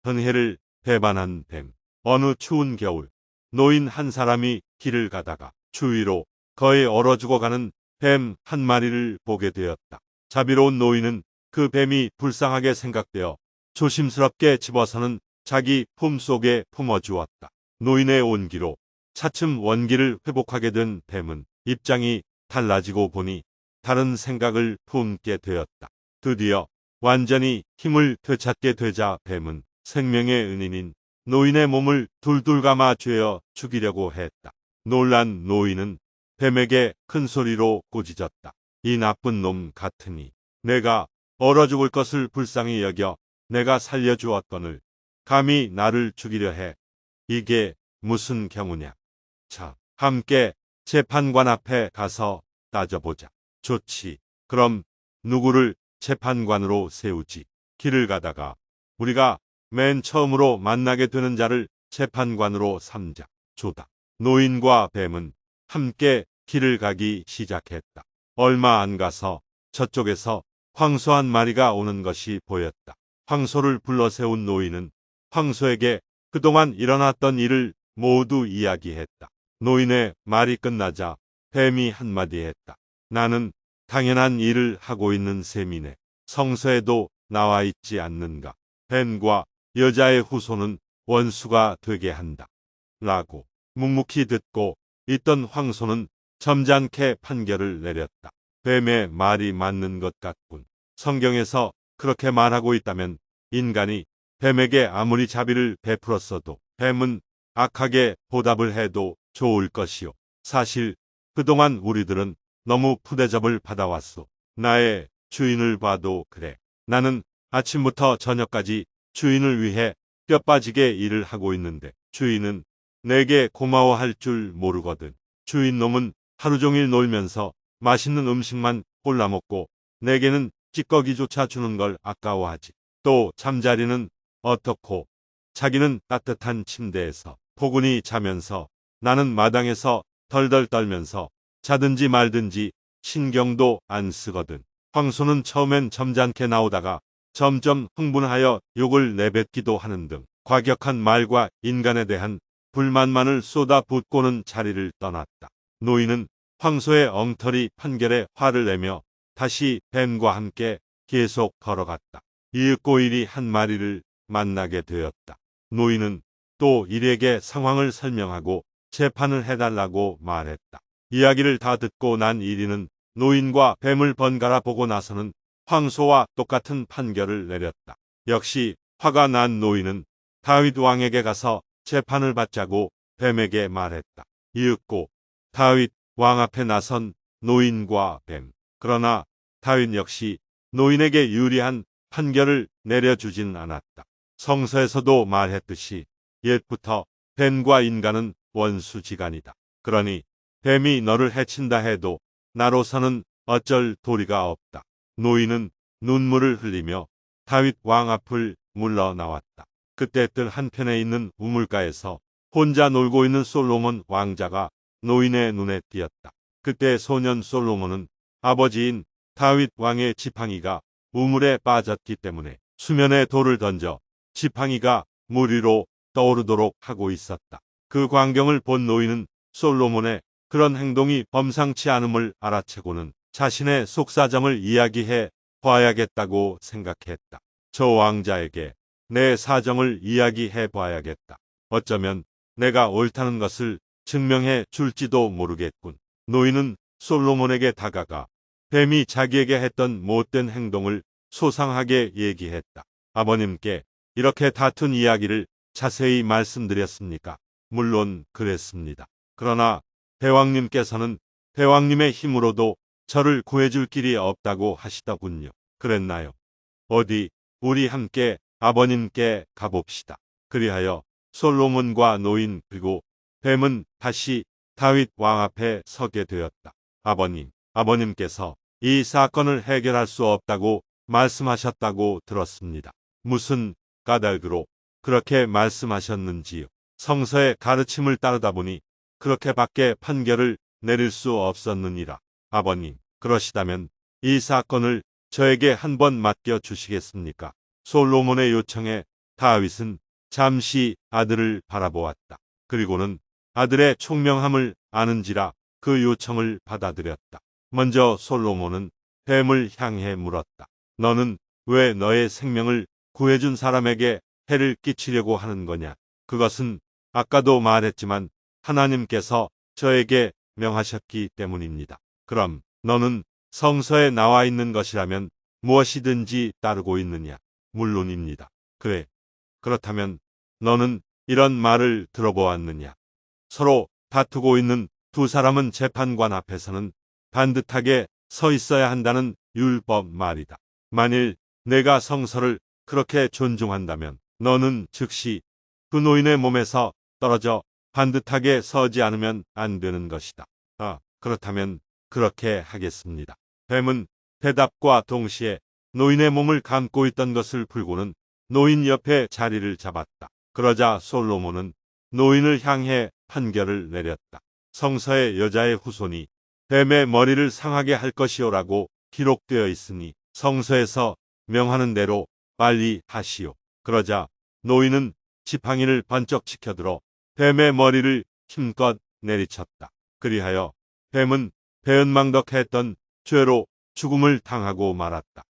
은혜를 배반한 뱀. 어느 추운 겨울, 노인 한 사람이 길을 가다가 주위로 거의 얼어 죽어가는 뱀 한 마리를 보게 되었다. 자비로운 노인은 그 뱀이 불쌍하게 생각되어 조심스럽게 집어서는 자기 품속에 품어주었다. 노인의 온기로 차츰 원기를 회복하게 된 뱀은 입장이 달라지고 보니 다른 생각을 품게 되었다. 드디어 완전히 힘을 되찾게 되자 뱀은 생명의 은인인 노인의 몸을 둘둘 감아 죄어 죽이려고 했다. 놀란 노인은 뱀에게 큰 소리로 꾸짖었다. 이 나쁜 놈 같으니 내가 얼어 죽을 것을 불쌍히 여겨 내가 살려주었거늘 감히 나를 죽이려 해. 이게 무슨 경우냐. 자, 함께 재판관 앞에 가서 따져보자. 좋지. 그럼 누구를 재판관으로 세우지? 길을 가다가 우리가 맨 처음으로 만나게 되는 자를 재판관으로 삼자. 좋다. 노인과 뱀은 함께 길을 가기 시작했다. 얼마 안 가서 저쪽에서 황소 한 마리가 오는 것이 보였다. 황소를 불러 세운 노인은 황소에게 그동안 일어났던 일을 모두 이야기했다. 노인의 말이 끝나자 뱀이 한마디 했다. 나는 당연한 일을 하고 있는 셈이네. 성서에도 나와 있지 않는가. 뱀과 여자의 후손은 원수가 되게 한다. 라고 묵묵히 듣고 있던 황소는 점잖게 판결을 내렸다. 뱀의 말이 맞는 것 같군. 성경에서 그렇게 말하고 있다면 인간이 뱀에게 아무리 자비를 베풀었어도 뱀은 악하게 보답을 해도 좋을 것이요. 사실 그동안 우리들은 너무 푸대접을 받아왔소. 나의 주인을 봐도 그래. 나는 아침부터 저녁까지 주인을 위해 뼈 빠지게 일을 하고 있는데 주인은 내게 고마워할 줄 모르거든. 주인 놈은 하루 종일 놀면서 맛있는 음식만 골라 먹고 내게는 찌꺼기조차 주는 걸 아까워하지. 또 잠자리는 어떻고 자기는 따뜻한 침대에서 포근히 자면서 나는 마당에서 덜덜 떨면서 자든지 말든지 신경도 안 쓰거든. 황소는 처음엔 점잖게 나오다가 점점 흥분하여 욕을 내뱉기도 하는 등 과격한 말과 인간에 대한 불만만을 쏟아붓고는 자리를 떠났다. 노인은 황소의 엉터리 판결에 화를 내며 다시 뱀과 함께 계속 걸어갔다. 이윽고 이리 한 마리를 만나게 되었다. 노인은 또 이리에게 상황을 설명하고 재판을 해달라고 말했다. 이야기를 다 듣고 난 이리는 노인과 뱀을 번갈아 보고 나서는 황소와 똑같은 판결을 내렸다. 역시 화가 난 노인은 다윗 왕에게 가서 재판을 받자고 뱀에게 말했다. 이윽고 다윗 왕 앞에 나선 노인과 뱀. 그러나 다윗 역시 노인에게 유리한 판결을 내려주진 않았다. 성서에서도 말했듯이 옛부터 뱀과 인간은 원수지간이다. 그러니 뱀이 너를 해친다 해도 나로서는 어쩔 도리가 없다. 노인은 눈물을 흘리며 다윗 왕 앞을 물러나왔다. 그때 뜰 한편에 있는 우물가에서 혼자 놀고 있는 솔로몬 왕자가 노인의 눈에 띄었다. 그때 소년 솔로몬은 아버지인 다윗 왕의 지팡이가 우물에 빠졌기 때문에 수면에 돌을 던져 지팡이가 물 위로 떠오르도록 하고 있었다. 그 광경을 본 노인은 솔로몬의 그런 행동이 범상치 않음을 알아채고는 자신의 속사정을 이야기해 봐야겠다고 생각했다. 저 왕자에게 내 사정을 이야기해 봐야겠다. 어쩌면 내가 옳다는 것을 증명해 줄지도 모르겠군. 노인은 솔로몬에게 다가가 뱀이 자기에게 했던 못된 행동을 소상하게 얘기했다. 아버님께 이렇게 다툰 이야기를 자세히 말씀드렸습니까? 물론 그랬습니다. 그러나 대왕님께서는 대왕님의 힘으로도 저를 구해줄 길이 없다고 하시더군요. 그랬나요? 어디 우리 함께 아버님께 가봅시다. 그리하여 솔로몬과 노인 그리고 뱀은 다시 다윗 왕 앞에 서게 되었다. 아버님께서 이 사건을 해결할 수 없다고 말씀하셨다고 들었습니다. 무슨 까닭으로 그렇게 말씀하셨는지요? 성서의 가르침을 따르다 보니 그렇게밖에 판결을 내릴 수 없었느니라. 아버님, 그러시다면 이 사건을 저에게 한번 맡겨 주시겠습니까? 솔로몬의 요청에 다윗은 잠시 아들을 바라보았다. 그리고는 아들의 총명함을 아는지라 그 요청을 받아들였다. 먼저 솔로몬은 뱀을 향해 물었다. 너는 왜 너의 생명을 구해준 사람에게 해를 끼치려고 하는 거냐? 그것은 아까도 말했지만 하나님께서 저에게 명하셨기 때문입니다. 그럼 너는 성서에 나와 있는 것이라면 무엇이든지 따르고 있느냐? 물론입니다. 그래. 그렇다면 너는 이런 말을 들어보았느냐? 서로 다투고 있는 두 사람은 재판관 앞에서는 반듯하게 서 있어야 한다는 율법 말이다. 만일 내가 성서를 그렇게 존중한다면 너는 즉시 그 노인의 몸에서 떨어져 반듯하게 서지 않으면 안 되는 것이다. 그렇다면 그렇게 하겠습니다. 뱀은 대답과 동시에 노인의 몸을 감고 있던 것을 풀고는 노인 옆에 자리를 잡았다. 그러자 솔로몬은 노인을 향해 판결을 내렸다. 성서에 여자의 후손이 뱀의 머리를 상하게 할 것이오라고 기록되어 있으니 성서에서 명하는 대로 빨리 하시오. 그러자 노인은 지팡이를 번쩍 치켜들어 뱀의 머리를 힘껏 내리쳤다. 그리하여 뱀은 배은망덕했던 죄로 죽음을 당하고 말았다.